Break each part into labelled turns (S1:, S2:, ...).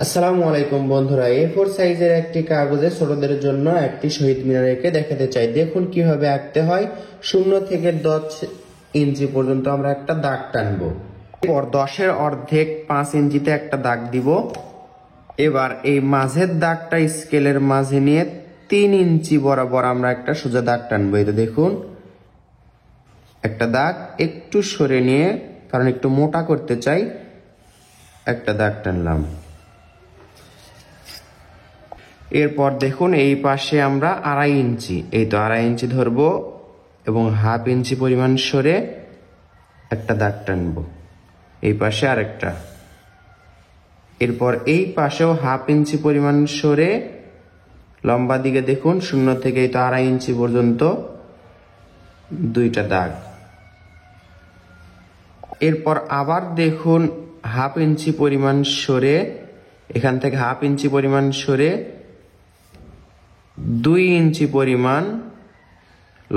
S1: আসসালামু আলাইকুম বন্ধুরা, A4 সাইজের একটি কাগজে ছোটদের জন্য একটি শহীদ মিনার এঁকে দেখাতে চাই। দেখুন কিভাবে আঁকতে হয়। 0 থেকে 10 ইঞ্চি পর্যন্ত আমরা একটা দাগ টানবো। এরপর 10-এর অর্ধেক 5 ইঞ্চিতে একটা দাগ দিব। এবার এই মাঝের দাগটা স্কেলের মাঝে নিয়ে 3 ইঞ্চি বরাবর আমরা একটা সোজা দাগ টানবো। এই তো দেখুন, একটা দাগ একটু সরে নিয়ে, কারণ একটু মোটা করতে চাই, একটা দাগ টানলাম। এরপর দেখুন এই পাশে আমরা 2.5 ইঞ্চি, এই তো 2.5 ইঞ্চি ধরবো এবং 1/2 ইঞ্চি পরিমাণ সরে একটা দাগ টানবো। এই পাশে আরেকটা। এরপর এই পাশেও 1/2 ইঞ্চি পরিমাণ সরে লম্বা দিকে দেখুন 0 থেকে এই তো 2.5 ইঞ্চি পর্যন্ত দুইটা দাগ। এরপর আবার দেখুন 1/2 ইঞ্চি পরিমাণ সরে, এখান থেকে 1/2 ইঞ্চি পরিমাণ সরে 2 ইঞ্চি পরিমাণ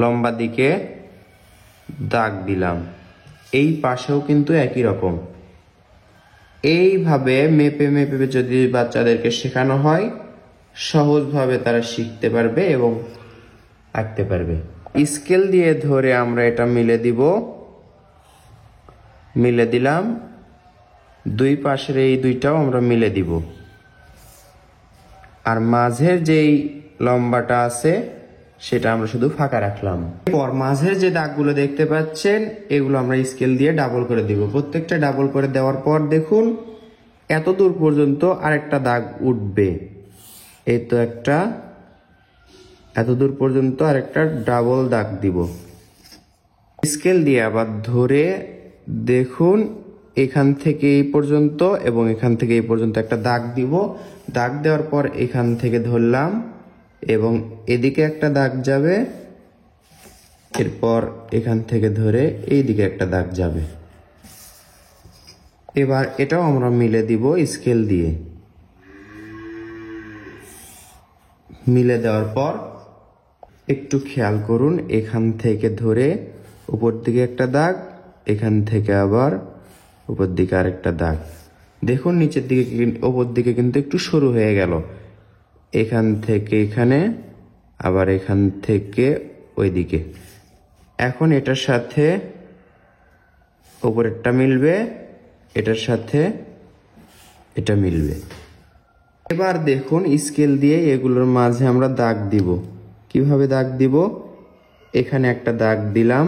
S1: লম্বা দিকে দাগ দিলাম। এই পাশেও কিন্তু একই রকম। এইভাবে মেপে মেপে যদি বাচ্চাদেরকে শেখানো হয়, সহজভাবে তারা শিখতে পারবে এবং আঁকতে পারবে। স্কেল দিয়ে ধরে আমরা এটা মিলে দিব। মিলে দিলাম। দুই পাশের এই দুইটাও আমরা মিলে দিব। আর মাঝের যেই লম্বাটা আছে সেটা আমরা শুধু ফাঁকা রাখলাম। এরপর মাঝের যে দাগগুলো দেখতে পাচ্ছেন, এগুলো আমরা স্কেল দিয়ে ডাবল করে দিব। প্রত্যেকটা ডাবল করে দেওয়ার পর দেখুন এত দূর পর্যন্ত আরেকটা দাগ উঠবে। এই তো একটা, এত দূর পর্যন্ত আরেকটা ডাবল দাগ দিব। স্কেল দিয়ে আবার ধরে দেখুন এখান থেকে এই পর্যন্ত এবং এখান থেকে এই পর্যন্ত একটা দাগ দিব। দাগ দেওয়ার পর এখান থেকে ধরলাম এবং এদিকে একটা দাগ যাবে। এরপর এখান থেকে ধরে এই দিকে একটা দাগ যাবে। এবার এটাও আমরা মিলে দিব স্কেল দিয়ে। মিলে দেওয়ার পর একটু খেয়াল করুন, এখান থেকে ধরে উপর দিকে একটা দাগ, এখান থেকে আবার উপর দিকে আরেকটা দাগ। দেখুন নিচের দিকে উপর দিকে কিন্তু একটু সরু হয়ে গেল। এখান থেকে এখানে, আবার এখান থেকে ওই দিকে। এখন এটার সাথে উপরেরটা মিলবে, এটার সাথে এটা মিলবে। এবার দেখুন স্কেল দিয়ে এগুলোর মাঝে আমরা দাগ দিব। কিভাবে দাগ দিব? এখানে একটা দাগ দিলাম,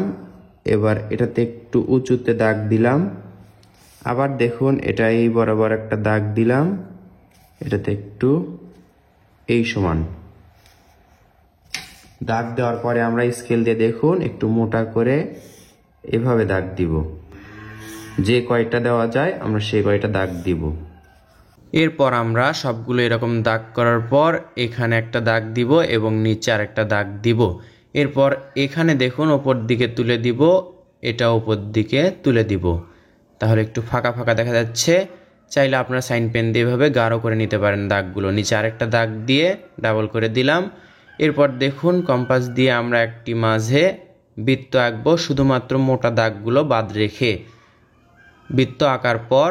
S1: এবার এটাতে একটু উঁচুতে দাগ দিলাম। আবার দেখুন এটা এই বরাবর একটা দাগ দিলাম, এটাতে একটু এই সমান দাগ দেওয়ার পরে আমরা স্কেল দিয়ে দেখুন একটু মোটা করে এভাবে দাগ দিব। যে কয়টা দেওয়া যায় আমরা সেই কয়টা দাগ দিব। এরপর আমরা সবগুলো এরকম দাগ করার পর এখানে একটা দাগ দিব এবং নিচে আরেকটা দাগ দিব। এরপর এখানে দেখুন ওপর দিকে তুলে দিব, এটা ওপর দিকে তুলে দিব। তাহলে একটু ফাঁকা ফাঁকা দেখা যাচ্ছে। চাইলে আপনারা সাইন পেন দিয়ে এভাবে গাঢ় করে নিতে পারেন দাগগুলো। নিচে আরেকটা দাগ দিয়ে ডাবল করে দিলাম। এরপর দেখুন কম্পাস দিয়ে আমরা একটি মাঝে বৃত্ত আঁকবো, শুধুমাত্র মোটা দাগগুলো বাদ রেখে। বৃত্ত আঁকার পর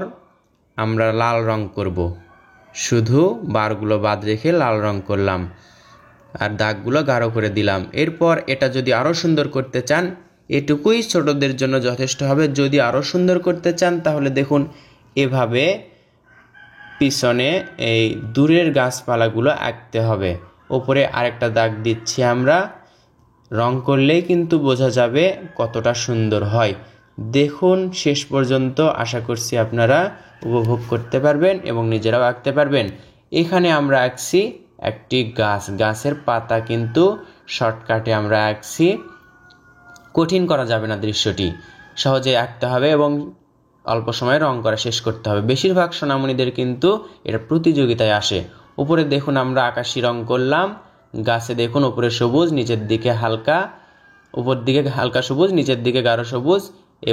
S1: আমরা লাল রং করব, শুধু বারগুলো বাদ রেখে লাল রং করলাম আর দাগগুলো গাঢ় করে দিলাম। এরপর এটা যদি আরও সুন্দর করতে চান, এটুকুই ছোটদের জন্য যথেষ্ট হবে। যদি আরও সুন্দর করতে চান তাহলে দেখুন এভাবে পিছনে এই দূরের গাছপালাগুলো আঁকতে হবে। ওপরে আরেকটা দাগ দিচ্ছি আমরা। রং করলেই কিন্তু বোঝা যাবে কতটা সুন্দর হয়। দেখুন শেষ পর্যন্ত, আশা করছি আপনারা উপভোগ করতে পারবেন এবং নিজেরাও আঁকতে পারবেন। এখানে আমরা আঁকছি একটি গাছ, গাছের পাতা কিন্তু শর্টকাটে আমরা আঁকছি। কঠিন করা যাবে না, দৃশ্যটি সহজে আঁকতে হবে এবং অল্প সময়ে রং করা শেষ করতে হবে। বেশিরভাগ সোনামণিদের কিন্তু এটা প্রতিযোগিতায় আসে। উপরে দেখুন আমরা আকাশি রং করলাম, গাছে দেখুন উপরে সবুজ, নিচের দিকে হালকা, উপর দিকে হালকা সবুজ, নিচের দিকে গাঢ় সবুজ,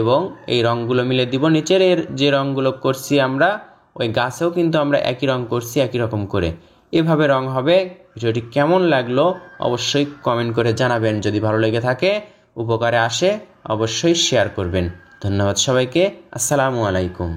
S1: এবং এই রঙগুলো মিলে দিব। নিচের এর যে রঙগুলো করছি আমরা, ওই গাছেও কিন্তু আমরা একই রং করছি একই রকম করে। এভাবে রং হবে। ভিডিওটি কেমন লাগলো অবশ্যই কমেন্ট করে জানাবেন। যদি ভালো লেগে থাকে, উপকারে আসে, অবশ্যই শেয়ার করবেন। ধন্যবাদ সবাইকে। আসসালামু আলাইকুম।